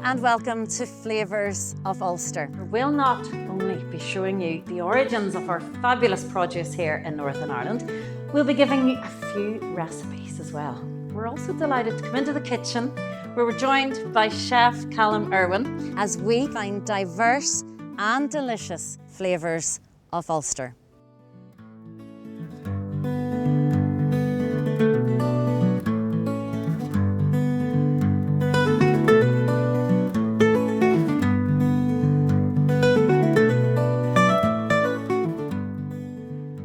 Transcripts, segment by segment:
and welcome to Flavours of Ulster. We'll not only be showing you the origins of our fabulous produce here in Northern Ireland, we'll be giving you a few recipes as well. We're also delighted to come into the kitchen where we're joined by Chef Callum Irwin as we find diverse and delicious flavours of Ulster.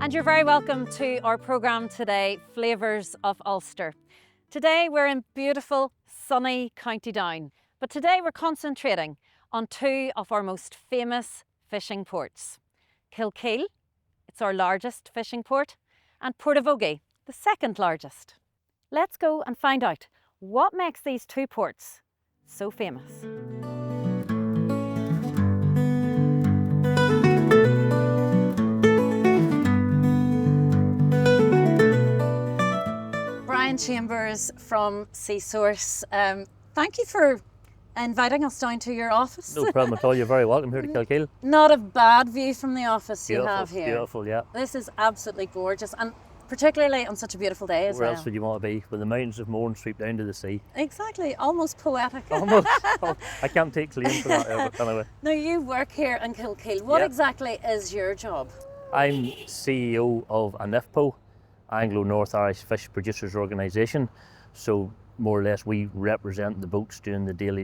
And you're very welcome to our programme today, Flavours of Ulster. Today we're in beautiful, sunny County Down, but today we're concentrating on two of our most famous fishing ports. Kilkeel, it's our largest fishing port, and Portavogie, the second largest. Let's go and find out what makes these two ports so famous. Brian Chambers from Sea Source. Thank you for inviting us down to your office. No problem at all. You're very welcome here to Kilkeel. Not a bad view from the office Beautiful, you have here. Beautiful, yeah. This is absolutely gorgeous, and particularly on such a beautiful day as well. Where else would you want to be? With the mountains of Mourne sweep down to the sea. Exactly, almost poetic. Almost. Oh, I can't take claim for that ever, anyway. Now you work here in Kilkeel. What exactly is your job? I'm CEO of ANIFPO, Anglo North Irish Fish Producers Organisation. So more or less we represent the boats doing the daily,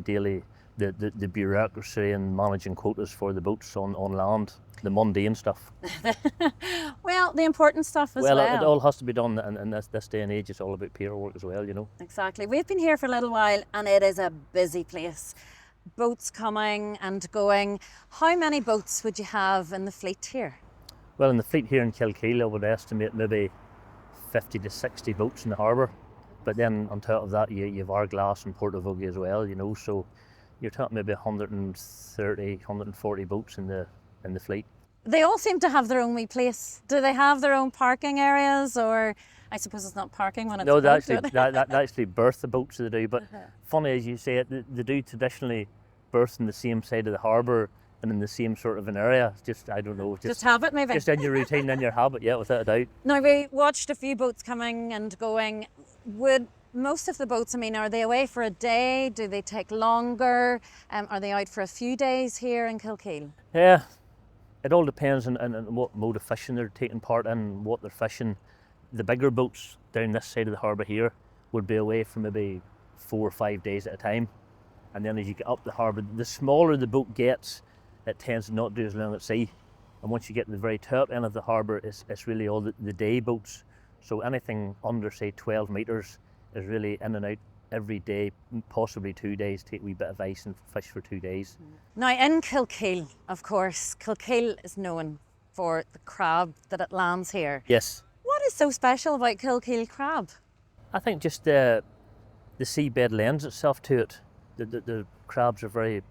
the bureaucracy and managing quotas for the boats on land, the mundane stuff. Well, the important stuff as well. Well, it all has to be done in this day and age. It's all about paperwork as well, you know. Exactly. We've been here for a little while and it is a busy place. Boats coming and going. How many boats would you have in the fleet here? Well, in the fleet here in Kilkeel, I would estimate maybe 50 to 60 boats in the harbour. But then on top of that, you have Arglass and Portavogie as well, you know, so you're talking maybe 130, 140 boats in the fleet. They all seem to have their own wee place. Do they have their own parking areas, or I suppose it's not parking when it's no, a boat? No, they actually berth the boats they do, but funny as you say it, they do traditionally berth in the same side of the harbour and in the same sort of an area. Just, I don't know. Just habit maybe? Just in your routine, in your habit, yeah, without a doubt. Now, we watched a few boats coming and going. Would most of the boats, I mean, are they away for a day? Do they take longer? Are they out for a few days here in Kilkeel? Yeah, it all depends on what mode of fishing they're taking part in, what they're fishing. The bigger boats down this side of the harbour here would be away for maybe 4 or 5 days at a time. And then as you get up the harbour, the smaller the boat gets, it tends to not do as long at sea. And once you get to the very top end of the harbour, it's really all the day boats. So anything under, say, 12 metres is really in and out every day, possibly 2 days, take a wee bit of ice and fish for 2 days. Now in Kilkeel, of course, Kilkeel is known for the crab that it lands here. Yes. What is so special about Kilkeel crab? I think just the seabed lends itself to it. The crabs are very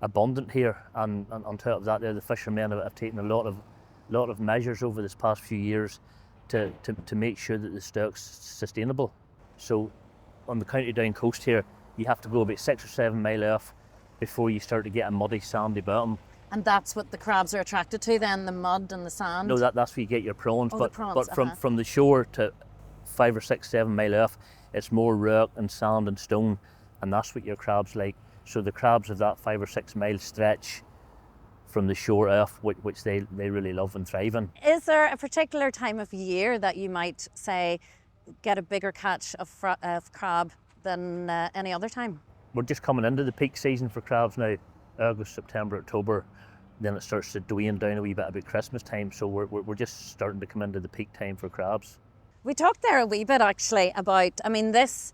abundant here, and on top of that, the fishermen have taken a lot of measures over this past few years to make sure that the stock's sustainable. So on the County Down coast here, you have to go about 6 or 7 miles off before you start to get a muddy, sandy bottom. And that's what the crabs are attracted to then, the mud and the sand? No, that's where you get your prawns. Oh, but the prawns, from the shore to 5 or 6, 7 miles off, it's more rock and sand and stone, and that's what your crabs like. So the crabs have that 5 or 6 mile stretch from the shore off, which they really love and thrive in. Is there a particular time of year that you might say get a bigger catch of crab than any other time? We're just coming into the peak season for crabs now, August, September, October. Then it starts to wane down a wee bit about Christmas time, so we're just starting to come into the peak time for crabs. We talked there a wee bit actually about, I mean, this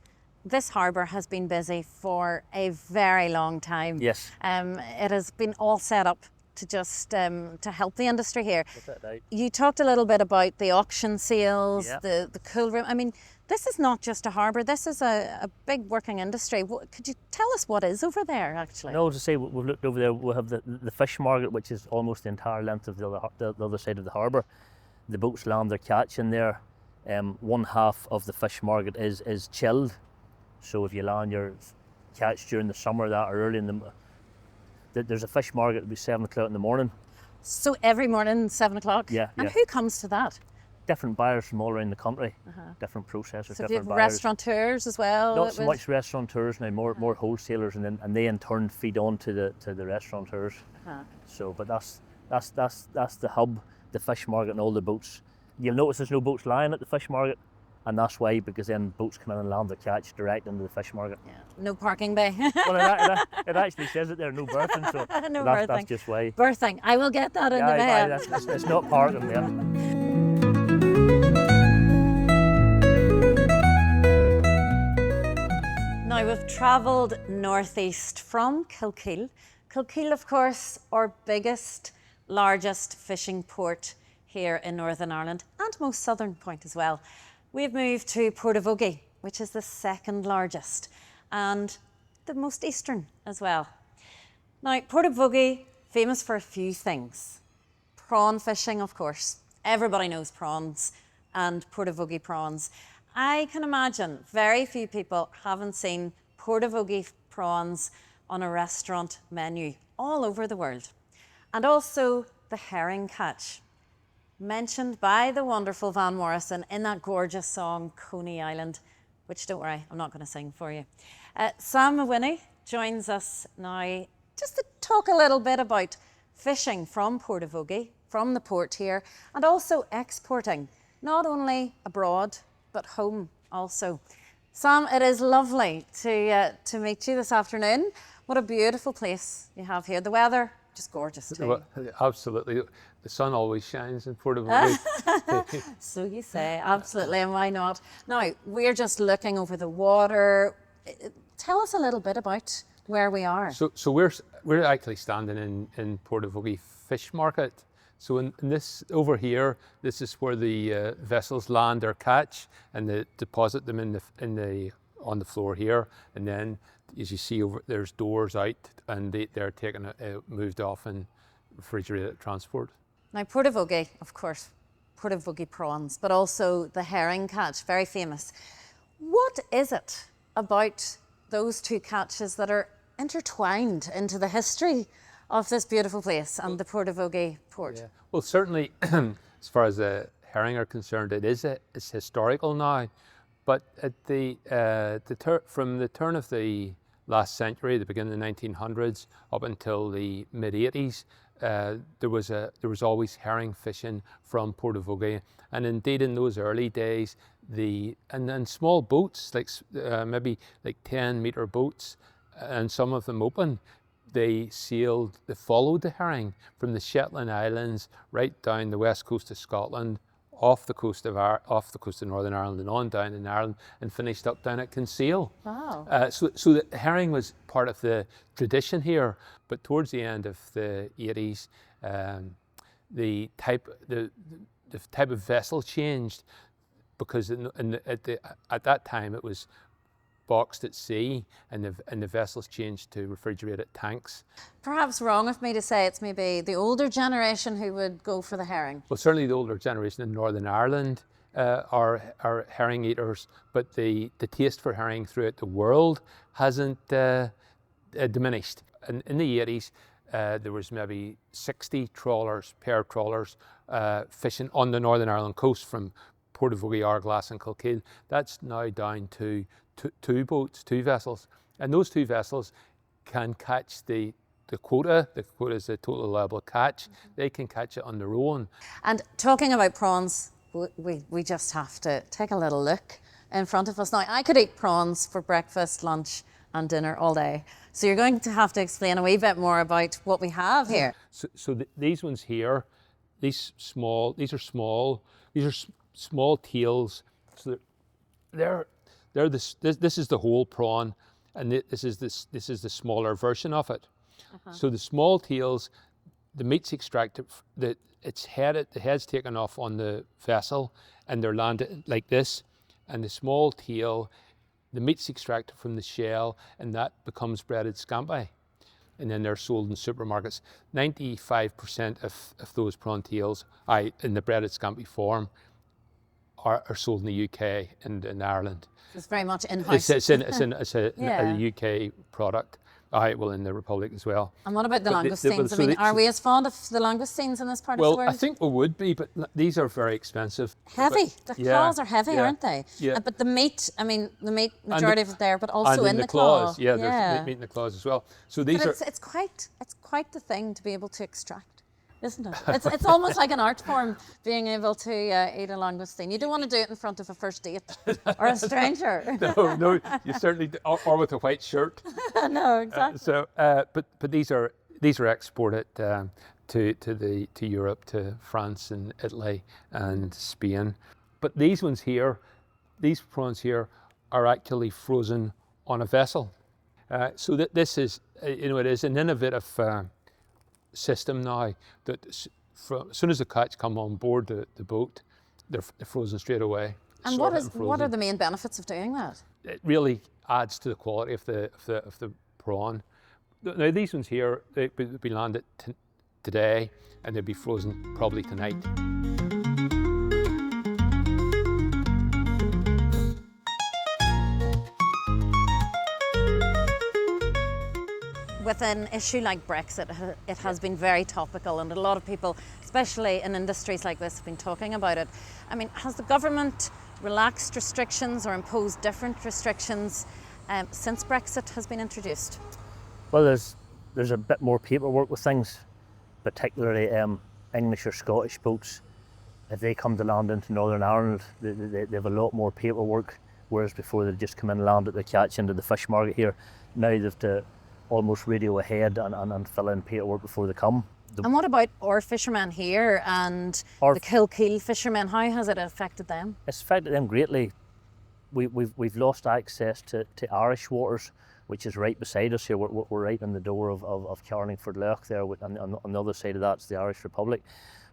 harbour has been busy for a very long time. Yes. It has been all set up to just to help the industry here. Without a doubt. You talked a little bit about the auction sales, Yeah. the cool room. I mean, this is not just a harbour, this is a big working industry. Could you tell us what is over there actually? No, as I say, we've looked over there, we have the fish market, which is almost the entire length of the other side of the harbour. The boats land their catch in there. One half of the fish market is chilled. So if you land your catch during the summer that are early in there's a fish market at 7 o'clock in the morning. So every morning, 7 o'clock? Yeah, And yeah. who comes to that? Different buyers from all around the country, different processors, So do you different have buyers. restaurateurs as well? Not so much restaurateurs now, more wholesalers, and they in turn feed on to the restaurateurs. So, but that's the hub, the fish market, and all the boats. You'll notice there's no boats lying at the fish market, and that's why, because then boats come in and land the catch direct into the fish market. Yeah. No parking bay. Well, it actually says it there, no berthing, so No that's berthing. just why. Berthing. I will get that in the van. It's not parking there. Now we've travelled northeast from Kilkeel. Kilkeel, of course, our biggest, largest fishing port here in Northern Ireland, and most southern point as well. We've moved to Portavogie, which is the second largest and the most eastern as well. Now, Portavogie, famous for a few things. Prawn fishing, of course. Everybody knows prawns and Portavogie prawns. I can imagine very few people haven't seen Portavogie prawns on a restaurant menu all over the world. And also the herring catch, mentioned by the wonderful Van Morrison in that gorgeous song, Coney Island, which, don't worry, I'm not going to sing for you. Sam Mawhinney joins us now just to talk a little bit about fishing from Portavogie, from the port here, and also exporting, not only abroad, but home also. Sam, it is lovely to meet you this afternoon. What a beautiful place you have here. The weather, just gorgeous too. Well, absolutely. The sun always shines in Portavogie. So you say, absolutely, and why not? Now, we're just looking over the water. Tell us a little bit about where we are. So we're actually standing in Portavogie Fish Market. So in this over here, this is where the vessels land their catch, and they deposit them on the floor here. And then, as you see over, there's doors out, and they're taken moved off in refrigerated transport. Now, Portavogie, of course, Portavogie prawns, but also the herring catch, very famous. What is it about those two catches that are intertwined into the history of this beautiful place and the Portavogie port? Yeah. Well, certainly, as far as the herring are concerned, it's historical now. But at from the turn of the last century, the beginning of the 1900s, up until the mid-80s, there was always herring fishing from Portavogie, and indeed in those early days, and small boats like maybe like 10-meter boats, and some of them open. They followed the herring from the Shetland Islands right down the west coast of Scotland, off the coast of Northern Ireland, and on down in Ireland, and finished up down at Kilkeel. Wow. So the herring was part of the tradition here, but towards the end of the 80s, the type of vessel changed, because at that time it was boxed at sea, and the vessels changed to refrigerated tanks. Perhaps wrong of me to say it's maybe the older generation who would go for the herring. Well, certainly the older generation in Northern Ireland are herring eaters, but the taste for herring throughout the world hasn't diminished. In the 80s, there was maybe 60 pair trawlers fishing on the Northern Ireland coast from Portavogie, Arglass and Kilkeel. That's now down to two vessels, and those two vessels can catch the quota. The quota is the total allowable catch. They can catch it on their own. And talking about prawns, we just have to take a little look in front of us. Now, I could eat prawns for breakfast, lunch and dinner all day. So you're going to have to explain a wee bit more about what we have here. So these ones here, these are small tails. So this is the whole prawn, and this is the smaller version of it. So the small tails, the meat's extracted, the head's taken off on the vessel, and they're landed like this, and the small tail, the meat's extracted from the shell, and that becomes breaded scampi, and then they're sold in supermarkets. 95% of those prawn tails, in the breaded scampi form, are sold in the UK and in Ireland. It's very much in-house. It's a Yeah. UK product. Well, in the Republic as well. And what about the But langoustines? so I mean, the- are we as fond of the langoustines in this part of the Well, world? I think we would be, but these are very expensive. Heavy. But- The yeah, claws are heavy, yeah, aren't they? Yeah. But the meat, I mean, the meat And majority of it there, but also and in the claws. claw. Yeah, there's meat in the claws as well. So these But are. it's quite the thing to be able to extract, isn't it? It's almost like an art form being able to eat a langoustine. You don't want to do it in front of a first date or a stranger. No, you certainly do, or with a white shirt. No, exactly. But these are exported to Europe, to France and Italy and Spain. But these ones here, these prawns here, are actually frozen on a vessel. So that this is, it is an innovative system now that as soon as the catch come on board the boat, they're frozen straight away. And sorted what are frozen. the main benefits of doing that? It really adds to the quality of the prawn. Now these ones here, they'll be landed today and they'll be frozen probably tonight. With an issue like Brexit, it has been very topical, and a lot of people, especially in industries like this, have been talking about it. I mean, has the government relaxed restrictions or imposed different restrictions since Brexit has been introduced? Well, there's a bit more paperwork with things, particularly English or Scottish boats. If they come to land into Northern Ireland, they have a lot more paperwork, whereas before they'd just come in and land at the catch into the fish market here. Now they have to almost radio ahead and fill in paperwork before they come. And what about our fishermen here and the Kilkeel fishermen? How has it affected them? It's affected them greatly. We've lost access to Irish waters, which is right beside us here. We're right in the door of Carlingford Lough there, and on the other side of that's the Irish Republic.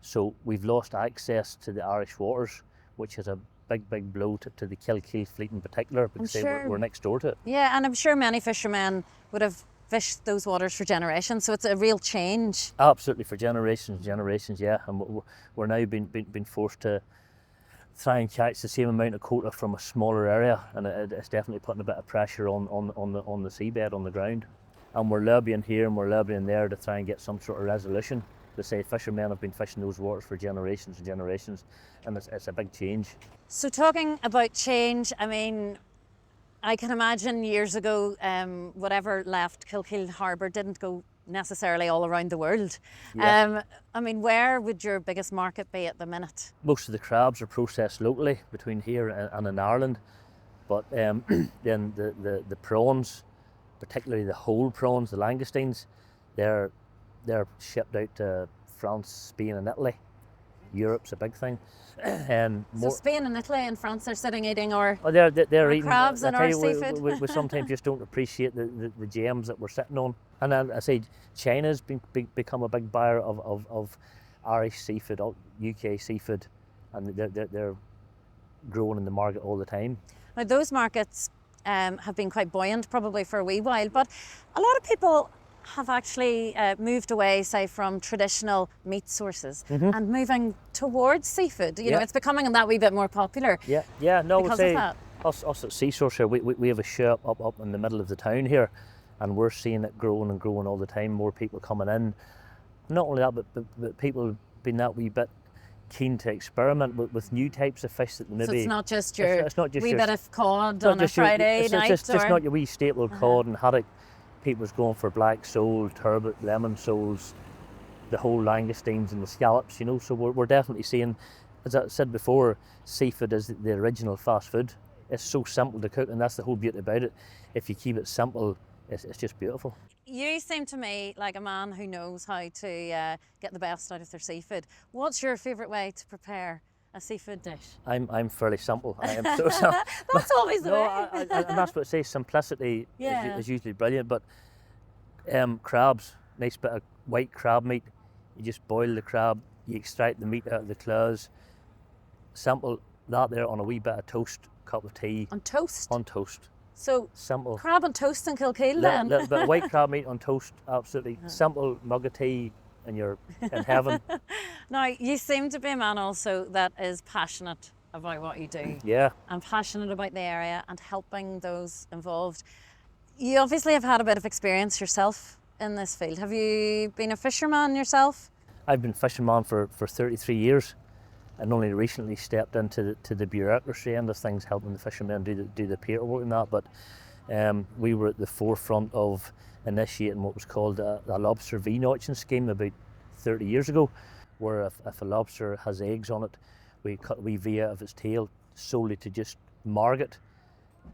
So we've lost access to the Irish waters, which is a big blow to the Kilkeel fleet in particular, because we're next door to it. Yeah, and I'm sure many fishermen would have fished those waters for generations, so it's a real change. Absolutely, for generations, yeah. And we're now being forced to try and catch the same amount of quota from a smaller area, and it's definitely putting a bit of pressure on the seabed, on the ground. And we're lobbying here and we're lobbying there to try and get some sort of resolution. To say fishermen have been fishing those waters for generations and generations, and it's a big change. So talking about change, I mean, I can imagine years ago, whatever left Kilkeel Harbour didn't go necessarily all around the world. Yeah. I mean, where would your biggest market be at the minute? Most of the crabs are processed locally between here and in Ireland, but then the prawns, particularly the whole prawns, the langoustines, they're shipped out to France, Spain and Italy. Europe's a big thing. So Spain and Italy and France are sitting eating our they're eating crabs and I tell our you, seafood. We sometimes just don't appreciate the gems that we're sitting on. And then I say China's become a big buyer of Irish seafood, UK seafood, and they're growing in the market all the time. Now those markets have been quite buoyant probably for a wee while, but a lot of people have actually moved away, say, from traditional meat sources and moving towards seafood. You know, it's becoming that wee bit more popular. No, because say of that. Us at Sea Source here, we have a shop up in the middle of the town here, and we're seeing it growing and growing all the time. More people coming in. Not only that, but people being that wee bit keen to experiment with new types of fish that maybe. So it's not just your wee bit of cod not on a just your- Friday it's night, just not your wee staple cod and haddock. People's going for black sole, turbot, lemon soles, the whole langoustines and the scallops, you know. So we're definitely seeing, as I said before, seafood is the original fast food. It's so simple to cook, and that's the whole beauty about it. If you keep it simple, it's just beautiful. You seem to me like a man who knows how to get the best out of their seafood. What's your favourite way to prepare a seafood dish? I'm fairly simple. I am so simple. That's always the way. And that's what I say. Simplicity is usually brilliant. But crabs, nice bit of white crab meat. You just boil the crab. You extract the meat out of the claws. Simple. That there on a wee bit of toast, cup of tea. On toast? On toast. So simple. Crab and toast in Kilkeel then? Little bit of white crab meat on toast. Absolutely simple mug of tea, and you're in heaven. Now, you seem to be a man also that is passionate about what you do. Yeah. I'm passionate about the area and helping those involved. You obviously have had a bit of experience yourself in this field. Have you been a fisherman yourself? I've been fisherman for 33 years and only recently stepped into the bureaucracy end of things, helping the fishermen do the paperwork and that. But we were at the forefront of initiating what was called a lobster V-notching scheme about 30 years ago, where if a lobster has eggs on it, we V out of its tail solely to just mark it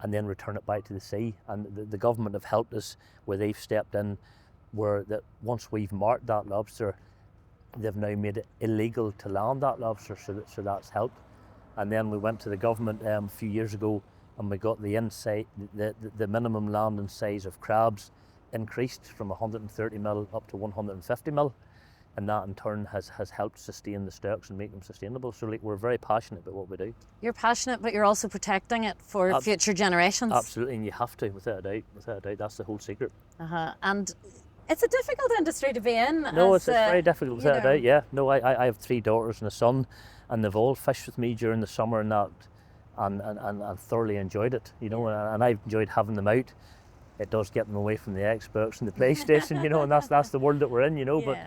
and then return it back to the sea. And the government have helped us where they've stepped in, where that once we've marked that lobster, they've now made it illegal to land that lobster, so that's helped. And then we went to the government a few years ago and we got the minimum landing size of crabs increased from 130 mil up to 150 mil. And that in turn has helped sustain the stocks and make them sustainable. So like, we're very passionate about what we do. You're passionate, but you're also protecting it for future generations. Absolutely, and you have to, without a doubt. Without a doubt, that's the whole secret. And it's a difficult industry to be in. No, it's very difficult, without a doubt, yeah. No, I have 3 daughters and a son, and they've all fished with me during the summer and that, and thoroughly enjoyed it, you know, and I've enjoyed having them out. It does get them away from the Xbox and the PlayStation, you know, and that's the world that we're in, you know, but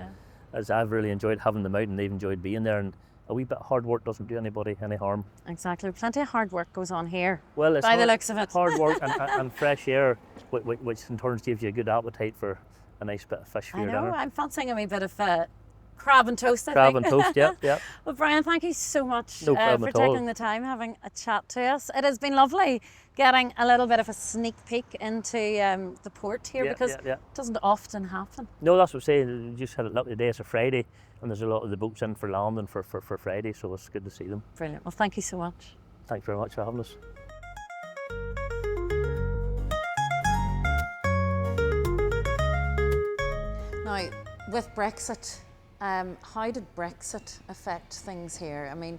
as I've really enjoyed having them out and they've enjoyed being there, and a wee bit of hard work doesn't do anybody any harm. Exactly, plenty of hard work goes on here, well, it's by the looks of it. Hard work and fresh air, which in turn gives you a good appetite for a nice bit of fish for your dinner. I'm fancying a wee bit of crab and toast, I Crab think. and toast, yeah. Well, Brian, thank you so much No problem for at all. taking the time, having a chat to us. It has been lovely getting a little bit of a sneak peek into the port here, because it doesn't often happen. No, that's what I'm saying. We just had a lovely day. It's a Friday, and there's a lot of the boats in for landing for Friday, so it's good to see them. Brilliant. Well, thank you so much. Thanks very much for having us. Now, with Brexit, how did Brexit affect things here? I mean,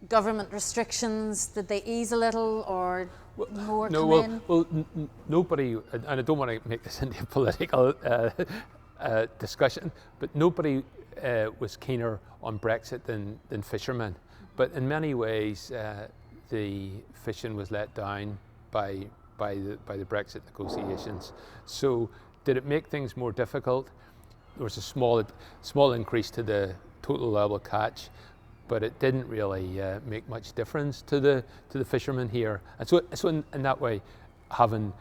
government restrictions, did they ease a little or more come in? Well, nobody, and I don't want to make this into a political discussion, but nobody was keener on Brexit than fishermen. But in many ways, the fishing was let down by the Brexit negotiations. So did it make things more difficult? There was a small increase to the total level catch, but it didn't really make much difference to the fishermen here. And so in that way, having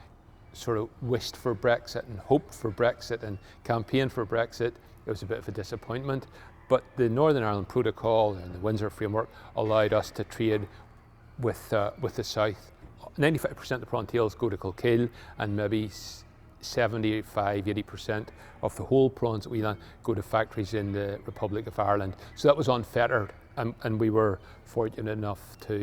sort of wished for Brexit and hoped for Brexit and campaigned for Brexit, it was a bit of a disappointment. But the Northern Ireland Protocol and the Windsor Framework allowed us to trade with the South. 95% of the prawn tails go to Kilkeel, and maybe 75–80% of the whole prawns that we land go to factories in the Republic of Ireland. So that was unfettered, and we were fortunate enough to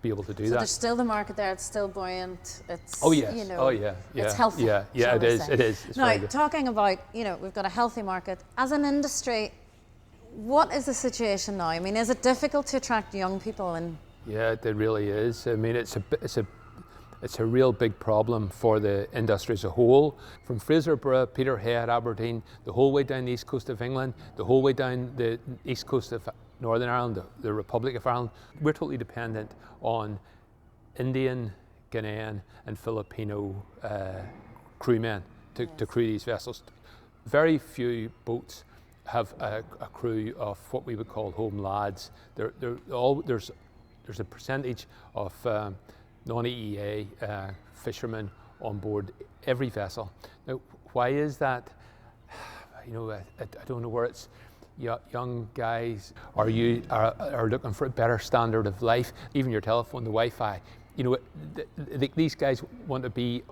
be able to do that. So there's still the market there. It's still buoyant. It's It's healthy. Yeah, it is. It is. It's now, talking about, we've got a healthy market as an industry. What is the situation now? I mean, is it difficult to attract young people? And yeah, it really is. I mean, it's a real big problem for the industry as a whole. From Fraserburgh, Peterhead, Aberdeen, the whole way down the east coast of England, the whole way down the east coast of Northern Ireland, the Republic of Ireland. We're totally dependent on Indian, Ghanaian and Filipino crewmen to crew these vessels. Very few boats have a crew of what we would call home lads. There's a percentage of non-EEA fishermen on board every vessel. Now, why is that? I don't know where it's young guys are looking for a better standard of life. Even your telephone, the Wi-Fi. These guys want to be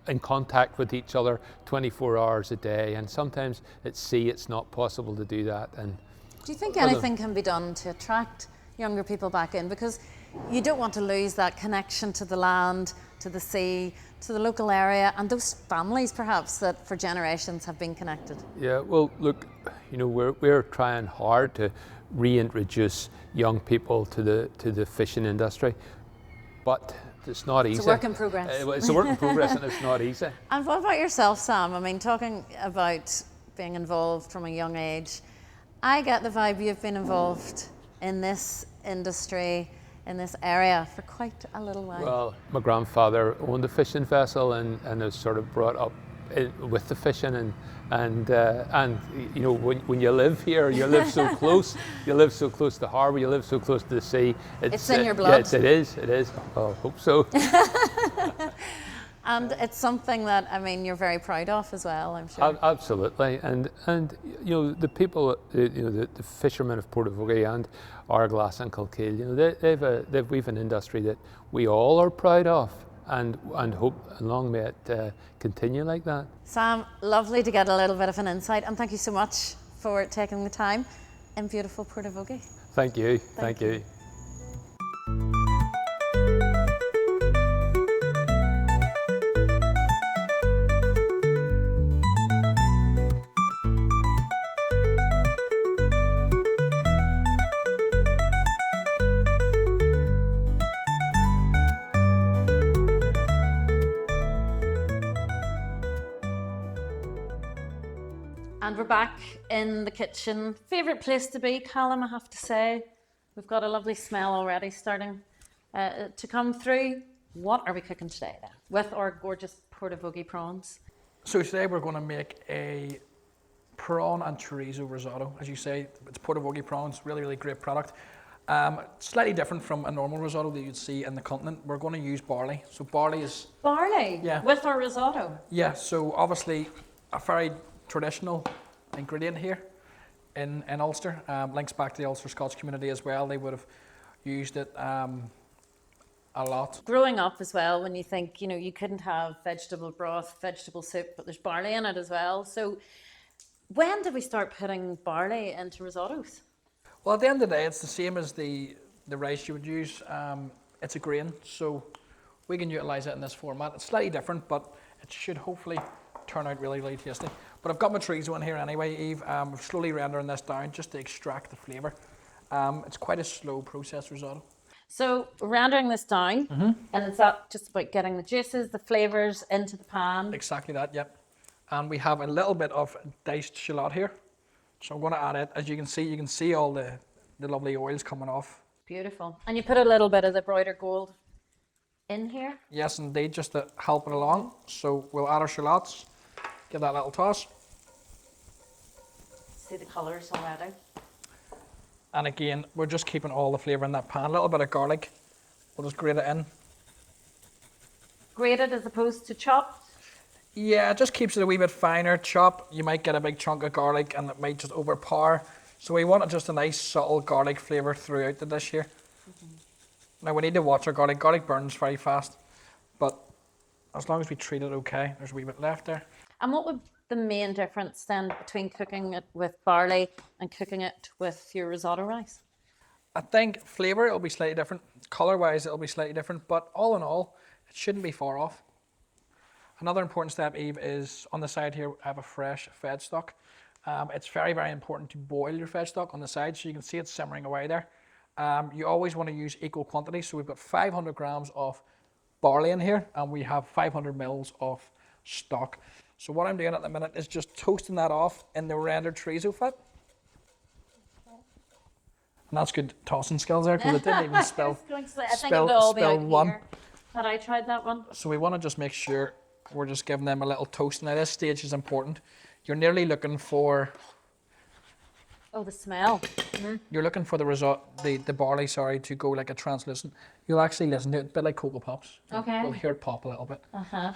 in contact with each other 24 hours a day, and sometimes at sea it's not possible to do that. And do you think anything can be done to attract younger people back in? Because you don't want to lose that connection to the land, to the sea, to the local area, and those families perhaps that for generations have been connected. Yeah, well, look, we're trying hard to reintroduce young people to the fishing industry, but it's not easy. It's a work in progress. It's a work in progress, and it's not easy. And what about yourself, Sam? I mean, talking about being involved from a young age, I get the vibe you've been involved in this industry in this area for quite a little while. Well, my grandfather owned a fishing vessel and was sort of brought up with the fishing and you know, when you live here, you live so close. You live so close to the harbour. You live so close to the sea. It's in your blood. Yeah, it is. It is. Oh, I hope so. And it's something that, I mean, you're very proud of as well, I'm sure. Absolutely, and you know, the people, you know, the fishermen of Portavogie and Arglass and Kilkeel, you know, we've an industry that we all are proud of, and hope long may it continue like that. Sam, lovely to get a little bit of an insight, and thank you so much for taking the time in beautiful Portavogie. Thank you. Thank you. And we're back in the kitchen. Favourite place to be, Callum, I have to say. We've got a lovely smell already starting to come through. What are we cooking today then? With our gorgeous Portavogie prawns. So today we're going to make a prawn and chorizo risotto. As you say, it's Portavogie prawns, really, really great product. Slightly different from a normal risotto that you'd see in the continent. We're going to use barley. So barley is... Barley? Yeah. With our risotto? Yeah, so obviously a very traditional ingredient here in Ulster. Links back to the Ulster Scots community as well. They would have used it a lot. Growing up as well, when you think, you know, you couldn't have vegetable broth, vegetable soup, but there's barley in it as well. So when did we start putting barley into risottos? Well, at the end of the day, it's the same as the rice you would use. It's a grain, so we can utilise it in this format. It's slightly different, but it should hopefully turn out really, really tasty. But I've got my chorizo in here anyway, Eve. I'm slowly rendering this down just to extract the flavour. It's quite a slow process risotto. So rendering this down, and it's that just about getting the juices, the flavours into the pan. Exactly that, yep. And we have a little bit of diced shallot here. So I'm going to add it. As you can see all the lovely oils coming off. Beautiful. And you put a little bit of the broider gold in here? Yes, indeed, just to help it along. So we'll add our shallots, give that a little toss. See the colours already. And again, we're just keeping all the flavour in that pan. A little bit of garlic, we'll just grate it in. Grated as opposed to chopped? Yeah, it just keeps it a wee bit finer. Chop, you might get a big chunk of garlic and it might just overpower. So we want just a nice subtle garlic flavour throughout the dish here. Now we need to watch our garlic. Garlic burns very fast, but as long as we treat it okay, there's a wee bit left there. And what would the main difference then between cooking it with barley and cooking it with your risotto rice? I think flavour, it'll be slightly different. Colour-wise, it'll be slightly different, but all in all, it shouldn't be far off. Another important step, Eve, is on the side here, I have a fresh veg stock. It's very, very important to boil your veg stock on the side, so you can see it simmering away there. You always want to use equal quantities, so we've got 500 grams of barley in here, and we have 500 mils of stock. So what I'm doing at the minute is just toasting that off in the rendered chorizo fat. And that's good tossing skills there, because it didn't even spill one. Had I tried that one? So we want to just make sure we're just giving them a little toast. Now this stage is important. You're nearly looking for... Oh, the smell. You're looking for the barley, to go like a translucent. You'll actually listen to it, a bit like Cocoa Pops. Okay. You'll hear it pop a little bit. Uh-huh.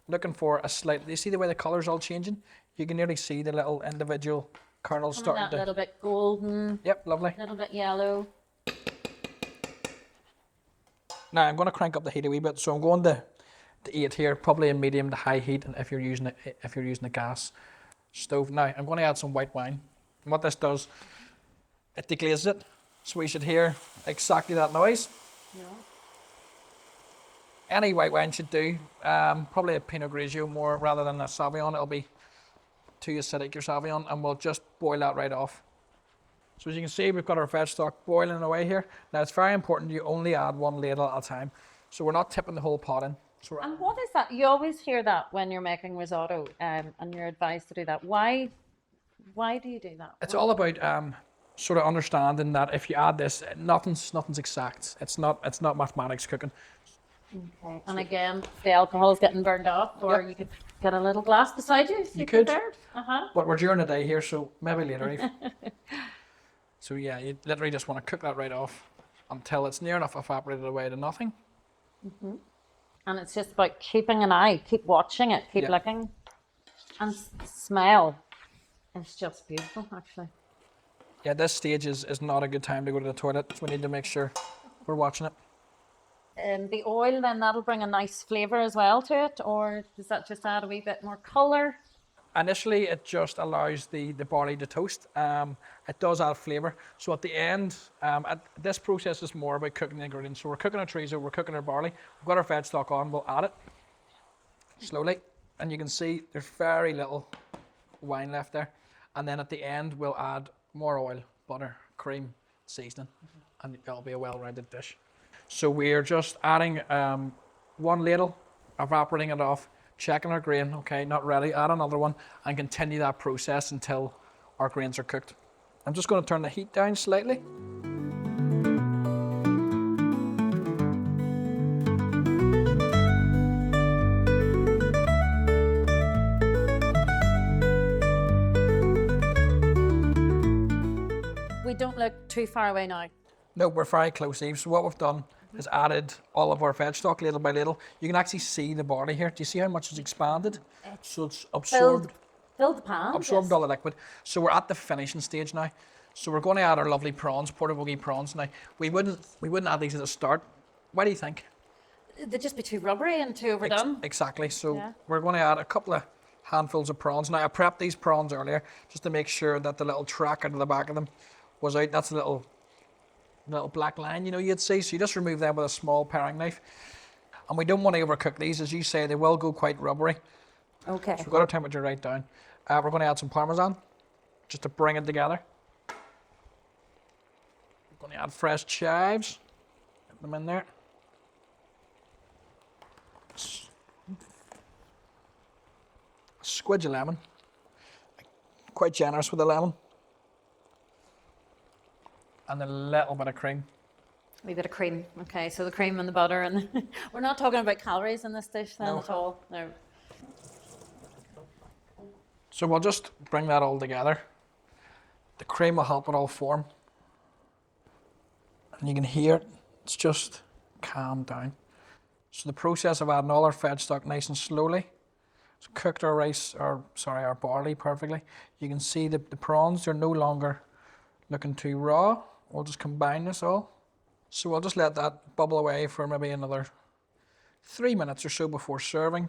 Looking for a slight... You see the way the colour's all changing? You can nearly see the little individual kernels starting to... A little bit golden. Yep, lovely. A little bit yellow. Now I'm going to crank up the heat a wee bit, so I'm going to 8 here, probably in medium to high heat, and if you're using a gas stove. Now I'm going to add some white wine. And what this does, it deglazes it, so we should hear exactly that noise. Yeah. Any white wine should do. Probably a Pinot Grigio more rather than a Sauvignon. It'll be too acidic, your Sauvignon, and we'll just boil that right off. So as you can see, we've got our veg stock boiling away here. Now it's very important you only add 1 ladle at a time, so we're not tipping the whole pot in. So And what is that? You always hear that when you're making risotto, and you're advised to do that. Why do you do that? it's all about sort of understanding that if you add this, nothing's exact. It's not mathematics cooking. Okay. And again, the alcohol's getting burned off, or Yep. you could get a little glass beside you if You could. preferred. Uh-huh. But we're during the day here, so maybe later. Eve. So yeah, you literally just want to cook that right off until it's near enough evaporated away to nothing. And it's just about keeping an eye, keep watching it, keep Yeah. looking, and smell. It's just beautiful, actually. Yeah, this stage is not a good time to go to the toilet. So we need to make sure we're watching it. The oil, then that'll bring a nice flavour as well to it, or does that just add a wee bit more colour? Initially, it just allows the barley to toast. It does add flavour. So at the end, this process is more about cooking the ingredients. So we're cooking our chorizo, we're cooking our barley. We've got our veg stock on, we'll add it slowly. And you can see there's very little wine left there. And then at the end, we'll add more oil, butter, cream, seasoning, and it'll be a well-rounded dish. So we're just adding 1 ladle, evaporating it off, checking our grain, okay, not ready, add another one, and continue that process until our grains are cooked. I'm just going to turn the heat down slightly. We don't look too far away now. No, we're very close, Eve. So what we've done is added all of our veg stock ladle by ladle. You can actually see the barley here. Do you see how much it's expanded? So it's absorbed, Filled the pan. absorbed yes. all the liquid. So we're at the finishing stage now. So we're going to add our lovely prawns, Portavogie prawns. Now we wouldn't add these at the start. Why do you think? They'd just be too rubbery and too overdone. Exactly. So Yeah. we're going to add a couple of handfuls of prawns. Now I prepped these prawns earlier just to make sure that the little track out of the back of them was out. That's a little black line, you'd see. So you just remove them with a small paring knife. And we don't want to overcook these. As you say, they will go quite rubbery. Okay. So we've got our temperature right down. We're going to add some Parmesan just to bring it together. We're going to add fresh chives. Get them in there. A squidge of lemon. Quite generous with the lemon. And a little bit of cream. A wee bit of cream. Okay, so the cream and the butter, and we're not talking about calories in this dish then No. at all. No. So we'll just bring that all together. The cream will help it all form. And you can hear it, it's just calmed down. So the process of adding all our veg stock nice and slowly. It's cooked our our barley perfectly. You can see the prawns, they're no longer looking too raw. We'll just combine this all. So we'll just let that bubble away for maybe another 3 minutes or so before serving.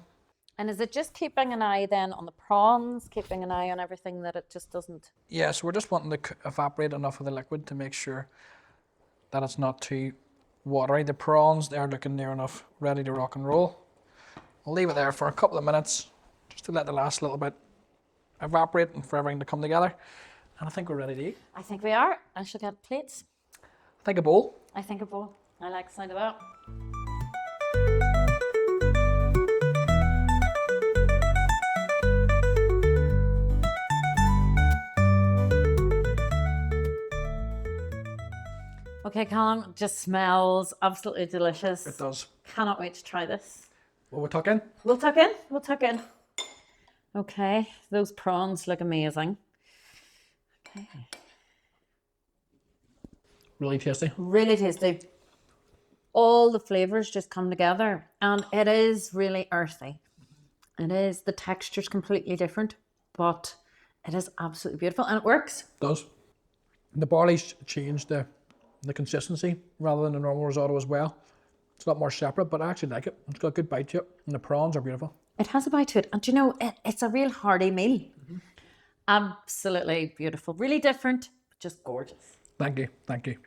And is it just keeping an eye then on the prawns, keeping an eye on everything that it just doesn't? Yeah, so we're just wanting to evaporate enough of the liquid to make sure that it's not too watery. The prawns, they're looking near enough ready to rock and roll. We'll leave it there for a couple of minutes just to let the last little bit evaporate and for everything to come together. And I think we're ready to eat. I think we are. I shall get plates. I think a bowl. I think a bowl. I like the sound of that. Okay, Callum, it just smells absolutely delicious. It does. Cannot wait to try this. Will we tuck in? We'll tuck in. We'll tuck in. Okay, those prawns look amazing. Okay. Really tasty. Really tasty. All the flavours just come together, and it is really earthy. It is. The texture's completely different, but it is absolutely beautiful, and it works. It does. The barley's changed the consistency rather than the normal risotto as well. It's a lot more separate, but I actually like it. It's got a good bite to it, and the prawns are beautiful. It has a bite to it, and do you know, it's a real hearty meal. Absolutely beautiful. Really different, but just gorgeous. Thank you. Thank you.